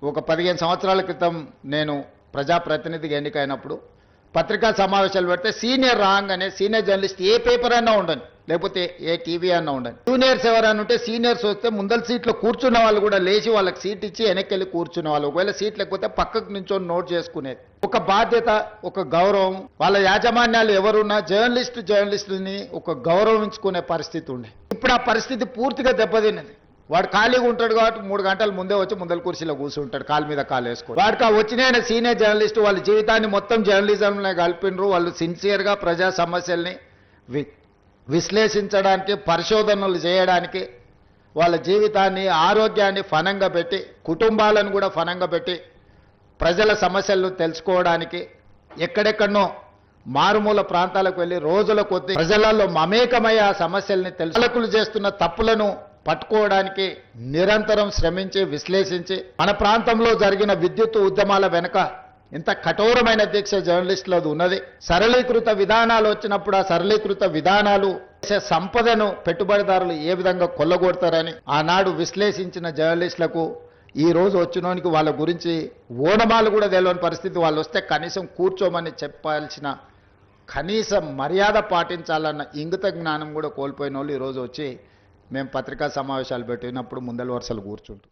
ఒక 15 సంవత్సరాల క్రితం నేను ప్రజాప్రతినిధిగా ఎన్నికైనప్పుడు పత్రికా సమావేశాలు పెడితే సీనియర్ రాగానే సీనియర్ జర్నలిస్ట్ ఏ పేపర్ అన్నా ఉండని, లేకపోతే ఏ టీవీ అన్నా ఉండని, జూనియర్స్ ఎవరైనా ఉంటే సీనియర్స్ వస్తే ముందల సీట్లో కూర్చున్న వాళ్ళు కూడా లేచి వాళ్ళకి సీట్ ఇచ్చి వెనక్కి కూర్చునే వాళ్ళు. ఒకవేళ సీట్ లేకపోతే పక్కకు నించొని నోట్ చేసుకునేది. ఒక బాధ్యత, ఒక గౌరవం. వాళ్ళ యాజమాన్యాలు ఎవరున్నా జర్నలిస్టుని ఒక గౌరవించుకునే పరిస్థితి ఉండే. ఇప్పుడు ఆ పరిస్థితి పూర్తిగా దెబ్బతిన్నది. వాడు ఖాళీగా ఉంటాడు కాబట్టి 3 గంటల ముందే వచ్చి ముందల కుర్చీలో కూర్చుంటాడు, కాలు మీద కాలు వేసుకో. వాడికి ఆ వచ్చిన సీనియర్ జర్నలిస్ట్ వాళ్ళ జీవితాన్ని మొత్తం జర్నలిజంలో కలిపినరు. వాళ్ళు సిన్సియర్గా ప్రజా సమస్యల్ని విశ్లేషించడానికి, పరిశోధనలు చేయడానికి, వాళ్ళ జీవితాన్ని, ఆరోగ్యాన్ని ఫనంగా పెట్టి, కుటుంబాలను కూడా ఫనంగా పెట్టి ప్రజల సమస్యలను తెలుసుకోవడానికి ఎక్కడెక్కడనో మారుమూల ప్రాంతాలకు వెళ్ళి రోజుల కొద్దీ ప్రజలలో మమేకమై ఆ సమస్యల్ని పాలకులు చేస్తున్న తప్పులను పట్టుకోవడానికి నిరంతరం శ్రమించి విశ్లేషించి మన ప్రాంతంలో జరిగిన విద్యుత్ ఉద్యమాల వెనుక ఇంత కఠోరమైన దీక్ష జర్నలిస్టులది ఉన్నది. సరళీకృత విధానాలు వచ్చినప్పుడు ఆ సరళీకృత విధానాలు సంపదను పెట్టుబడిదారులు ఏ విధంగా కొల్లగొడతారని ఆనాడు విశ్లేషించిన జర్నలిస్టులకు ఈ రోజు వచ్చినోనికి వాళ్ళ గురించి ఓనమాలు కూడా తెలియని పరిస్థితి. వాళ్ళు వస్తే కనీసం కూర్చోమని చెప్పాల్సిన కనీస మర్యాద పాటించాలన్న ఇంగిత జ్ఞానం కూడా కోల్పోయిన వాళ్ళు ఈరోజు వచ్చి మేము పత్రికా సమావేశాలు పెట్టినప్పుడు ముందల వరుసలు కూర్చుంటాం.